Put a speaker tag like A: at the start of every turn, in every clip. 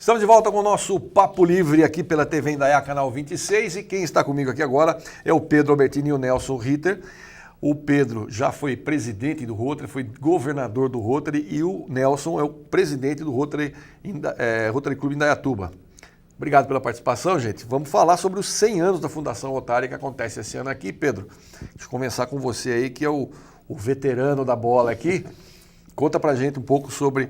A: Estamos de volta com o nosso Papo Livre aqui pela TV Indaiá, canal 26. E quem está comigo aqui agora é o Pedro Albertini e o Nelson Ritter. O Pedro já foi presidente do Rotary, foi governador do Rotary e o Nelson é o presidente do Rotary Clube Indaiatuba. Obrigado pela participação, gente. Vamos falar sobre os 100 anos da Fundação Rotária que acontece esse ano aqui. Pedro, deixa eu começar com você aí, que é o veterano da bola aqui. Conta pra gente um pouco sobre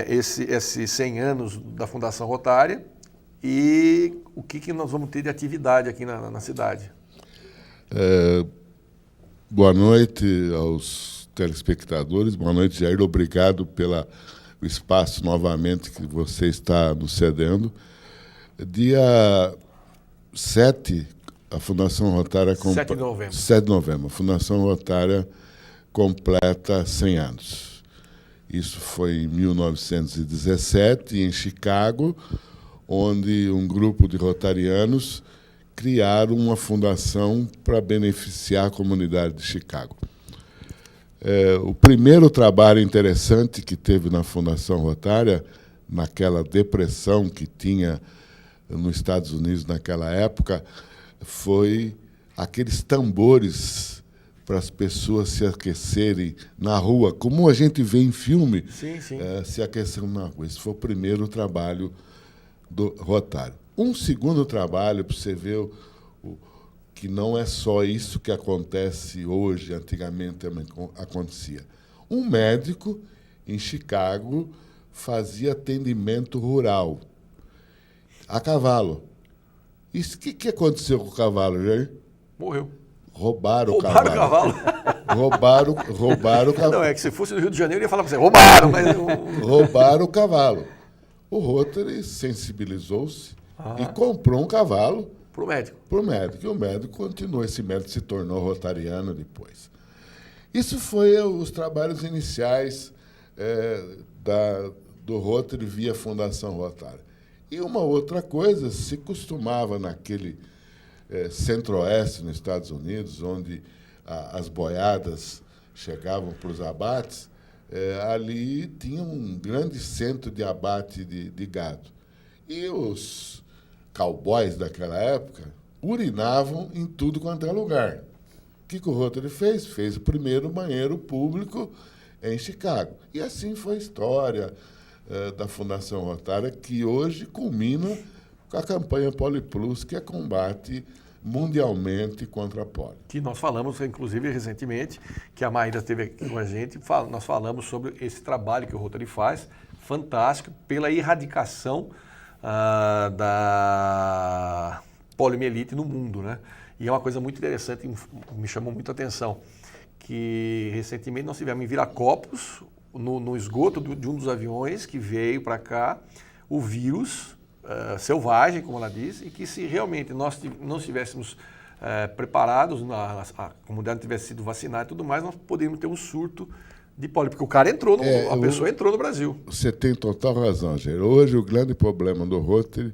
A: esses 100 anos da Fundação Rotária e o que nós vamos ter de atividade aqui na cidade.
B: Boa noite aos telespectadores, boa noite, Jair, obrigado pelo espaço novamente que você está nos cedendo. Dia 7, a Fundação Rotária...
A: 7 de novembro.
B: 7 de novembro, a Fundação Rotária completa 100 anos. Isso foi em 1917, em Chicago, onde um grupo de rotarianos criaram uma fundação para beneficiar a comunidade de Chicago. O primeiro trabalho interessante que teve na Fundação Rotária, naquela depressão que tinha nos Estados Unidos naquela época, foi aqueles tambores para as pessoas se aquecerem na rua, como a gente vê em filme,
A: sim.
B: Se aquecendo na rua. Esse foi o primeiro trabalho do Rotário. Um segundo trabalho, para você ver que não é só isso que acontece hoje, antigamente também acontecia. Um médico em Chicago fazia atendimento rural a cavalo. O que aconteceu com o cavalo, Jair?
A: Morreu.
B: Roubaram o cavalo. Roubaram o cavalo.
A: Não, é que se fosse no Rio de Janeiro, eu ia falar para você, roubaram, mas...
B: Roubaram o cavalo. O Rotary sensibilizou-se e comprou um cavalo
A: para o médico.
B: Para o médico. E o médico continuou. Esse médico se tornou rotariano depois. Isso foi os trabalhos iniciais do Rotary via Fundação Rotária. E uma outra coisa, se costumava naquele centro-oeste nos Estados Unidos, onde as boiadas chegavam para os abates, ali tinha um grande centro de abate de gado. E os cowboys daquela época urinavam em tudo quanto é lugar. O que o Rotary fez? Fez o primeiro banheiro público em Chicago. E assim foi a história da Fundação Rotária, que hoje culmina com a campanha PoliPlus, que é combate mundialmente contra a polio.
A: Que nós falamos, inclusive, recentemente, que a Maíra esteve aqui com a gente, nós falamos sobre esse trabalho que o Rotary faz, fantástico, pela erradicação da poliomielite no mundo, né? E é uma coisa muito interessante, me chamou muita atenção, que recentemente nós tivemos em Viracopos, no esgoto de um dos aviões que veio para cá, o vírus selvagem, como ela diz, e que se realmente nós não estivéssemos preparados, a comunidade não tivesse sido vacinada e tudo mais, nós poderíamos ter um surto de polio, porque o cara entrou, a pessoa entrou no Brasil.
B: Você tem total razão, Jair. Hoje o grande problema do Rotary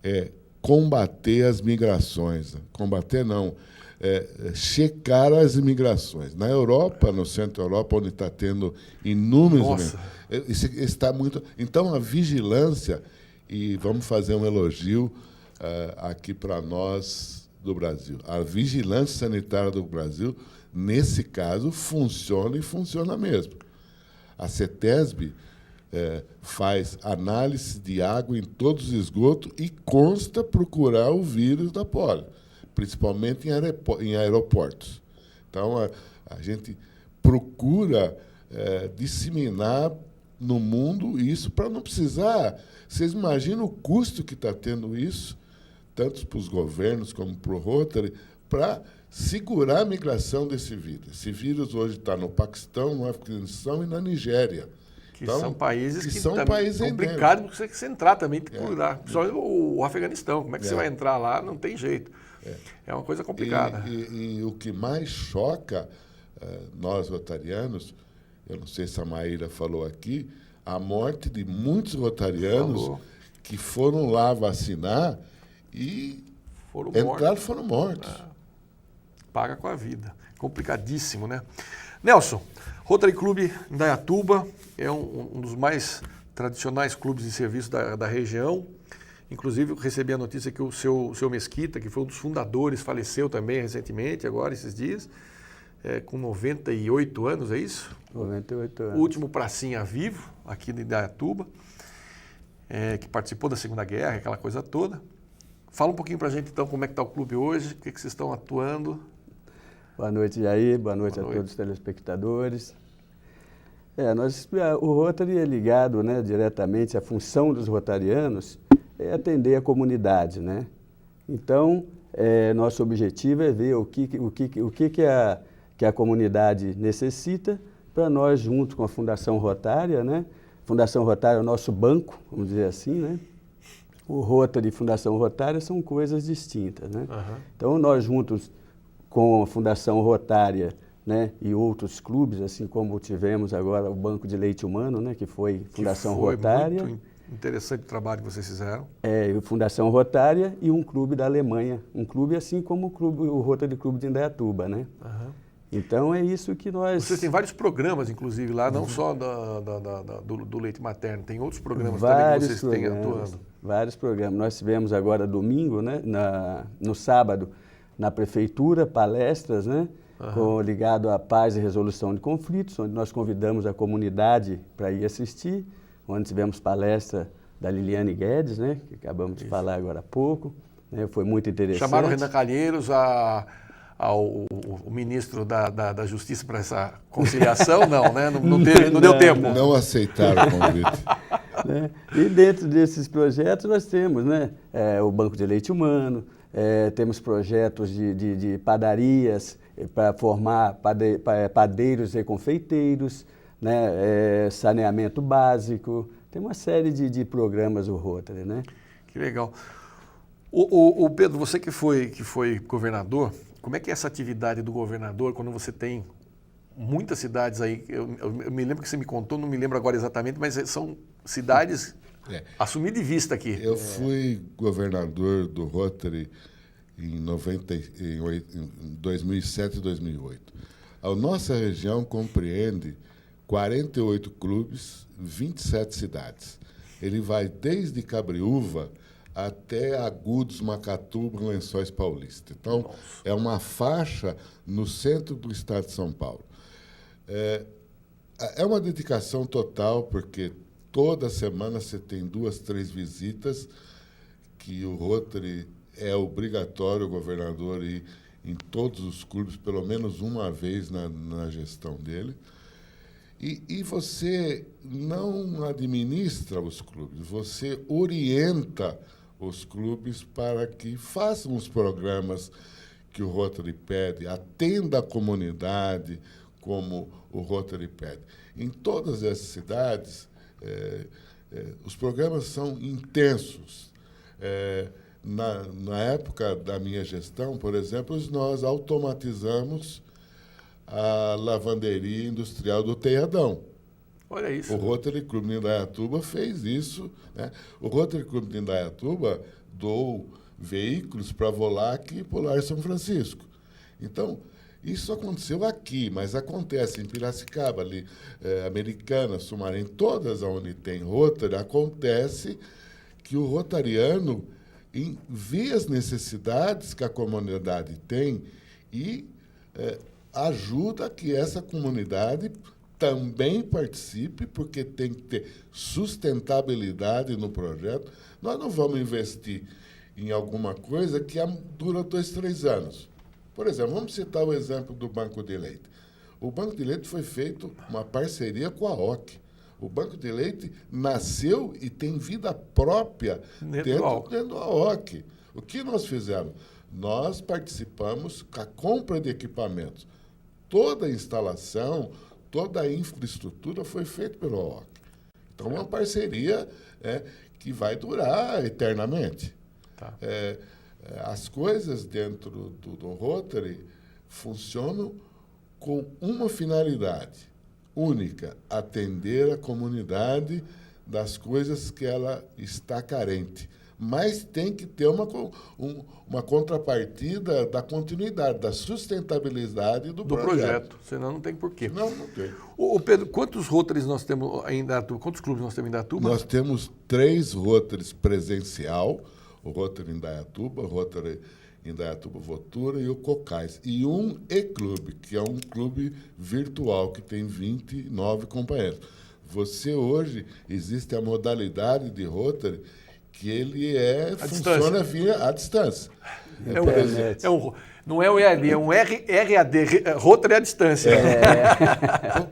B: é combater as migrações. Combater não, checar as imigrações. Na Europa, no centro da Europa, onde está tendo inúmeros... está muito... Então, a vigilância, e vamos fazer um elogio aqui para nós do Brasil. A vigilância sanitária do Brasil, nesse caso, funciona e funciona mesmo. A CETESB faz análise de água em todos os esgotos e consta procurar o vírus da polio, principalmente em aeroportos. Então, a gente procura disseminar no mundo isso para não precisar... Vocês imaginam o custo que está tendo isso, tanto para os governos como para o Rotary, para segurar a migração desse vírus. Esse vírus hoje está no Paquistão, no Afeganistão e na Nigéria.
A: Que então, são países que
B: são países
A: complicados para você entrar também, tem que cuidar. Principalmente o Afeganistão, como é que você vai entrar lá? Não tem jeito. É uma coisa complicada.
B: E o que mais choca nós rotarianos, eu não sei se a Maíra falou aqui, a morte de muitos rotarianos que foram lá vacinar e foram mortos.
A: Paga com a vida. Complicadíssimo, né? Nelson, Rotary Clube Indaiatuba é um dos mais tradicionais clubes de serviço da região. Inclusive, eu recebi a notícia que o seu Mesquita, que foi um dos fundadores, faleceu também recentemente, agora, esses dias, com 98 anos, é isso?
C: 98 anos.
A: O último pracinha vivo, aqui de Indaiatuba, que participou da Segunda Guerra, aquela coisa toda. Fala um pouquinho pra gente, então, como é que está o clube hoje, o que vocês estão atuando.
C: Boa noite, Jair. Boa noite a todos os telespectadores. O Rotary é ligado, né, diretamente, a função dos rotarianos é atender a comunidade, né? Então, nosso objetivo é ver o que a comunidade necessita para nós, junto com a Fundação Rotária, né? Fundação Rotária é o nosso banco, vamos dizer assim, né? O Rotary e Fundação Rotária são coisas distintas, né?
A: Uhum.
C: Então, nós juntos com a Fundação Rotária, né, e outros clubes, assim como tivemos agora o Banco de Leite Humano, né, que foi Fundação Rotária.
A: Muito interessante o trabalho que vocês fizeram.
C: Fundação Rotária e um clube da Alemanha. Um clube assim como o Rotary Clube de Indaiatuba, né?
A: Uhum.
C: Então é isso que nós...
A: Vocês têm vários programas, inclusive, lá, não só do leite materno, tem outros programas também que vocês têm atuando.
C: Vários programas. Nós tivemos agora domingo, né, no sábado, na prefeitura, palestras, né, ligado à paz e resolução de conflitos, onde nós convidamos a comunidade para ir assistir, onde tivemos palestra da Liliane Guedes, né, que acabamos de falar agora há pouco, né, foi muito interessante.
A: Chamaram o Renan Calheiros, o ministro da Justiça para essa conciliação? Não, né? Não deu tempo.
B: Não aceitaram o convite.
C: Né? E dentro desses projetos nós temos, né, o Banco de Leite Humano, temos projetos de padarias para formar padeiros e confeiteiros, né, saneamento básico, tem uma série de programas do Rotary, né?
A: Que legal. O Pedro, você que foi governador, como é que é essa atividade do governador quando você tem muitas cidades aí? Eu me lembro que você me contou, não me lembro agora exatamente, mas são cidades assumir de vista aqui.
B: Eu fui governador do Rotary em 2007 e 2008. A nossa região compreende 48 clubes, 27 cidades. Ele vai desde Cabriúva até Agudos, Macatuba, Lençóis Paulista. Então, nossa, é uma faixa no centro do estado de São Paulo. É uma dedicação total, porque toda semana você tem 2, 3 visitas, que o Rotary é obrigatório, o governador, ir em todos os clubes, pelo menos uma vez na gestão dele. E você não administra os clubes, você orienta os clubes para que façam os programas que o Rotary pede, atenda a comunidade como o Rotary pede. Em todas essas cidades, os programas são intensos. Na época da minha gestão, por exemplo, nós automatizamos a lavanderia industrial do Teiadão.
A: Olha isso.
B: O Rotary Clube de Indaiatuba fez isso, né? O Rotary Clube de Indaiatuba doou veículos para Volac e Polar São Francisco. Então, isso aconteceu aqui, mas acontece em Piracicaba, ali, Americana, Sumaré, todas onde tem Rotary, acontece que o rotariano vê as necessidades que a comunidade tem e ajuda que essa comunidade também participe, porque tem que ter sustentabilidade no projeto. Nós não vamos investir em alguma coisa que dura 2, 3 anos. Por exemplo, vamos citar o exemplo do Banco de Leite. O Banco de Leite foi feito uma parceria com a OC. O Banco de Leite nasceu e tem vida própria dentro da OC. O que nós fizemos? Nós participamos com a compra de equipamentos. Toda a instalação, toda a infraestrutura foi feita pela OC. Então, é uma parceria que vai durar eternamente.
A: Tá.
B: As coisas dentro do Rotary funcionam com uma finalidade única: atender a comunidade das coisas que ela está carente. mas tem que ter uma contrapartida da continuidade, da sustentabilidade do projeto.
A: Senão não tem porquê.
B: Não tem.
A: Ô Pedro, quantos Rotaries nós temos em Indaiatuba? Quantos clubes nós temos em Indaiatuba?
B: Nós temos 3 Rotaries presencial, o Rotary Indaiatuba, o Rotary Indaiatuba Votura e o Cocais. E um E-Clube, que é um clube virtual, que tem 29 companheiros. Você hoje, existe a modalidade de Rotary que ele funciona via a distância.
A: Não é o EAD, é um RAD, Rotary à distância.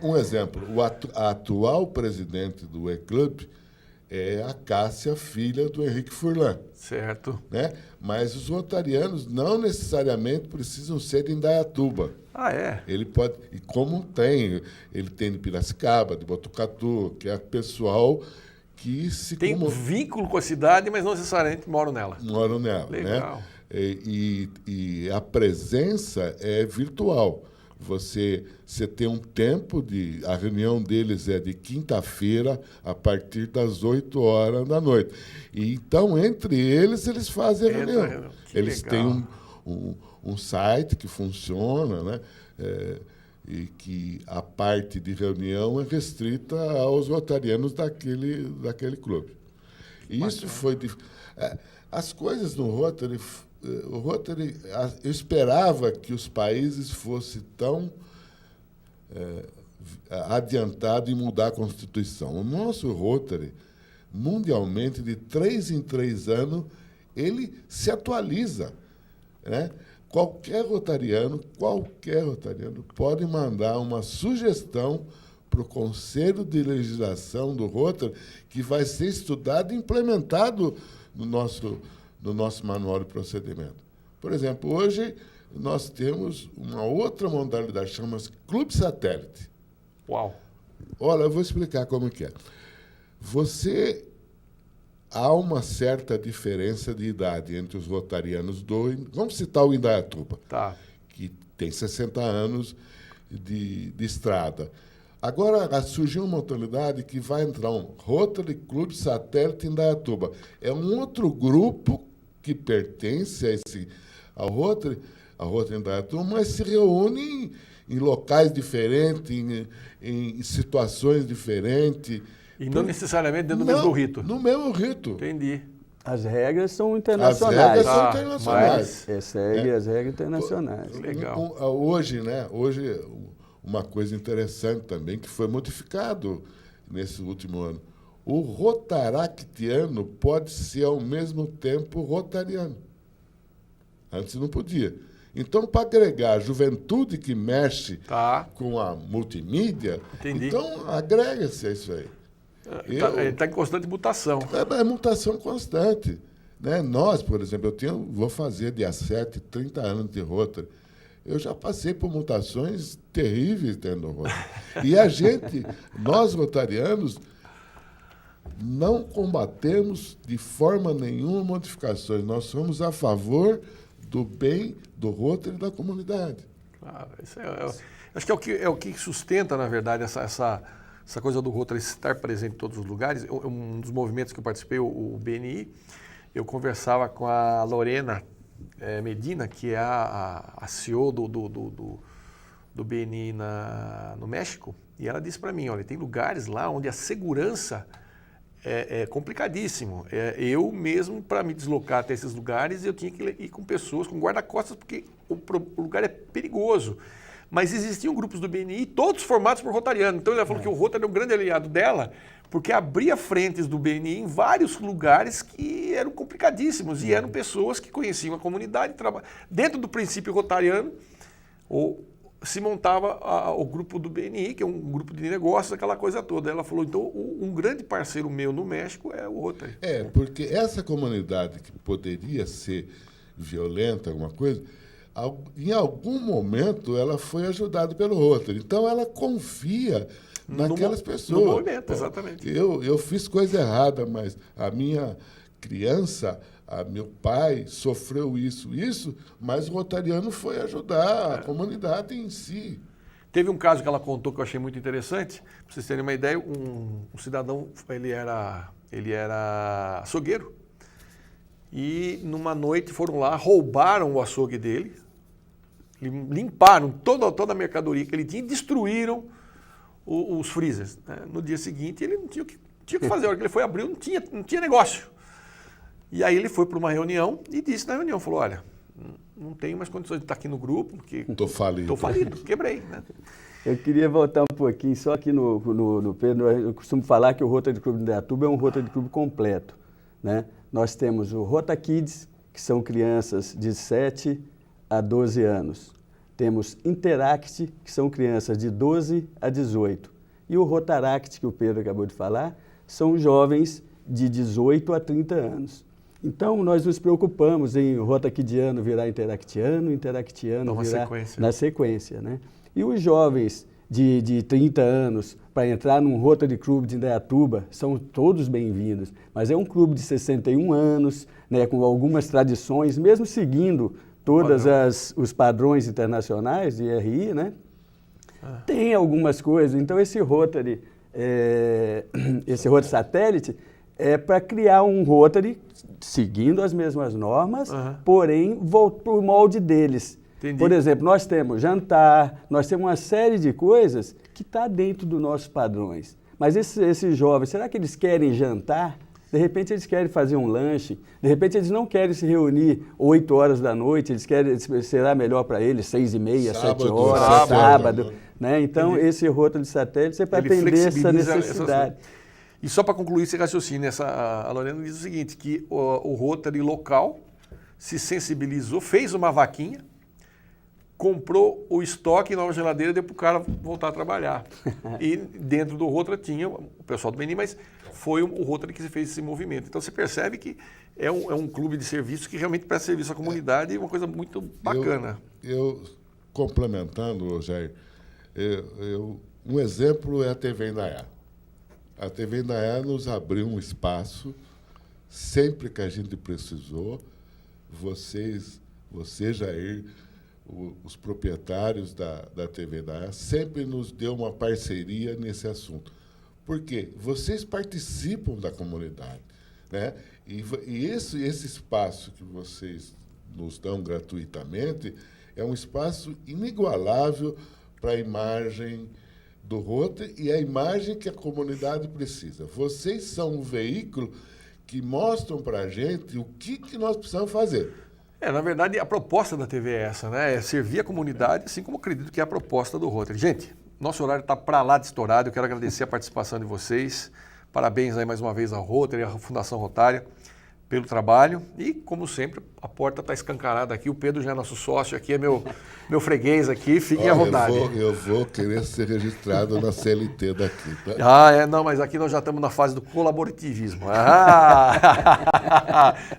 B: Um exemplo, a atual presidente do E-Clube é a Cássia, filha do Henrique Furlan.
A: Certo.
B: Né? Mas os rotarianos não necessariamente precisam ser de Indaiatuba.
A: Ah, é?
B: Ele pode, e como tem, ele tem de Piracicaba, de Botucatu, que é pessoal que se...
A: Tem vínculo com a cidade, mas não necessariamente moram nela.
B: Moram nela,
A: Legal.
B: Né? E a presença é virtual. Você tem um tempo a reunião deles é de quinta-feira, a partir das 8 horas da noite. E então, entre eles fazem a reunião. Eles têm um site que funciona, né? E que a parte de reunião é restrita aos rotarianos daquele clube. E isso foi... As coisas no Rotary... O Rotary, eu esperava que os países fossem tão adiantados em mudar a Constituição. O nosso Rotary, mundialmente, de 3 em 3 anos, ele se atualiza. Né? Qualquer rotariano pode mandar uma sugestão para o Conselho de Legislação do Rotary, que vai ser estudado e implementado no nosso manual de procedimento. Por exemplo, hoje nós temos uma outra modalidade, chama-se Clube Satélite.
A: Uau!
B: Olha, eu vou explicar como que é. Há uma certa diferença de idade entre os rotarianos vamos citar o Indaiatuba, que tem 60 anos de estrada. Agora surgiu uma modalidade que vai entrar um Rotary Clube Satélite Indaiatuba. É um outro grupo que pertence ao Rotary Indaiatuba, mas se reúne em locais diferentes, em situações diferentes.
A: E não necessariamente dentro do mesmo rito.
B: No mesmo rito.
A: Entendi.
C: As regras são internacionais.
B: Segue
C: as regras internacionais.
A: Legal.
B: Hoje, uma coisa interessante também, que foi modificado nesse último ano. O rotaractiano pode ser, ao mesmo tempo, rotariano. Antes não podia. Então, para agregar a juventude que mexe com a multimídia, então agrega-se a isso aí.
A: Está em constante mutação.
B: É mutação constante. Né? Nós, por exemplo, vou fazer dia 7, 30 anos de Rotary. Eu já passei por mutações terríveis dentro do Rotary. E nós rotarianos, não combatemos de forma nenhuma modificações. Nós somos a favor do bem do Rotary e da comunidade.
A: Claro, isso acho que é o que sustenta, na verdade, essa coisa do Rotary estar presente em todos os lugares. Um dos movimentos que eu participei, o BNI, eu conversava com a Lorena Medina, que é a CEO do BNI no México, e ela disse para mim, olha, tem lugares lá onde a segurança é complicadíssimo. Eu mesmo, para me deslocar até esses lugares, eu tinha que ir com pessoas, com guarda-costas, porque o lugar é perigoso. Mas existiam grupos do BNI, todos formados por rotarianos. Então, ela falou que o Rotary é um grande aliado dela, porque abria frentes do BNI em vários lugares que eram complicadíssimos. E eram pessoas que conheciam a comunidade. Dentro do princípio rotariano, se montava o grupo do BNI, que é um grupo de negócios, aquela coisa toda. Ela falou, então, um grande parceiro meu no México é o Rotary.
B: Porque essa comunidade que poderia ser violenta, alguma coisa, em algum momento ela foi ajudada pelo Rotary. Então, ela confia naquelas pessoas.
A: No movimento, exatamente.
B: Eu fiz coisa errada, mas a minha criança, meu pai sofreu isso, mas o rotariano foi ajudar a comunidade em si.
A: Teve um caso que ela contou que eu achei muito interessante. Para vocês terem uma ideia, um cidadão, ele era açougueiro. e numa noite foram lá, roubaram o açougue dele, limparam toda a mercadoria que ele tinha e destruíram os freezers. Né? No dia seguinte ele não tinha o que fazer, a hora que ele foi abrir não tinha negócio. E aí ele foi para uma reunião e disse na reunião, falou, olha, não tenho mais condições de estar aqui no grupo, porque
B: Estou falido,
A: quebrei. Né?
C: Eu queria voltar um pouquinho só aqui no Pedro. Eu costumo falar que o Rotary Clube de Indaiatuba é um Rotary Clube completo. Né? Nós temos o Rota Kids, que são crianças de 7 a 12 anos. Temos Interact, que são crianças de 12 a 18. E o Rotaract, que o Pedro acabou de falar, são jovens de 18 a 30 anos. Então, nós nos preocupamos em Rotakidiano virar Interactiano, Interactiano virar
A: sequência.
C: Na sequência. Né? E os jovens de 30 anos, para entrar num Rotary Club de Indaiatuba, são todos bem-vindos. Mas é um clube de 61 anos, né, com algumas tradições, mesmo seguindo todos os padrões internacionais de RI, né? Tem algumas coisas. Então, esse Rotary satélite é para criar um Rotary seguindo as mesmas normas, porém, para o molde deles.
A: Entendi.
C: Por exemplo, nós temos jantar, nós temos uma série de coisas que está dentro dos nossos padrões. Mas esses jovens, será que eles querem jantar? De repente eles querem fazer um lanche, de repente eles não querem se reunir 8 horas da noite, eles querem, será melhor para eles 6h30, 7 horas, sábado. Né? Então, esse Rotary de satélite é para atender essa necessidade.
A: E só para concluir esse raciocínio, a Lorena diz o seguinte, que o Rotary local se sensibilizou, fez uma vaquinha, comprou o estoque e nova geladeira e deu para o cara voltar a trabalhar. E dentro do Rotary tinha o pessoal do Benin, mas foi o Rotary que fez esse movimento. Então você percebe que é um clube de serviços que realmente presta serviço à comunidade e uma coisa muito bacana.
B: Eu complementando, Jair, um exemplo é a TV Indaiá. A TV Indaiá nos abriu um espaço sempre que a gente precisou. Você, Jair, os proprietários da TV Indaiá sempre nos deu uma parceria nesse assunto. Por quê? Vocês participam da comunidade, né? E esse espaço que vocês nos dão gratuitamente é um espaço inigualável para a imagem do Rotary e a imagem que a comunidade precisa. Vocês são um veículo que mostram para a gente o que nós precisamos fazer.
A: Na verdade, a proposta da TV é essa, né? É servir a comunidade, assim como acredito que é a proposta do Rotary. Gente, nosso horário está para lá de estourado. Eu quero agradecer a participação de vocês. Parabéns aí mais uma vez ao Rotary, à Fundação Rotária, pelo trabalho. E, como sempre, a porta está escancarada aqui. O Pedro já é nosso sócio aqui, é meu freguês aqui. Fiquem à vontade.
B: Eu vou querer ser registrado na CLT daqui. Tá?
A: Não, mas aqui nós já estamos na fase do colaborativismo.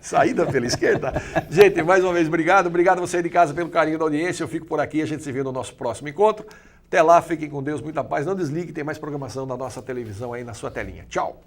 A: Saída pela esquerda. Gente, mais uma vez, obrigado. Obrigado a você de casa pelo carinho da audiência. Eu fico por aqui, a gente se vê no nosso próximo encontro. Até lá, fiquem com Deus, muita paz. Não desligue, tem mais programação da nossa televisão aí na sua telinha. Tchau!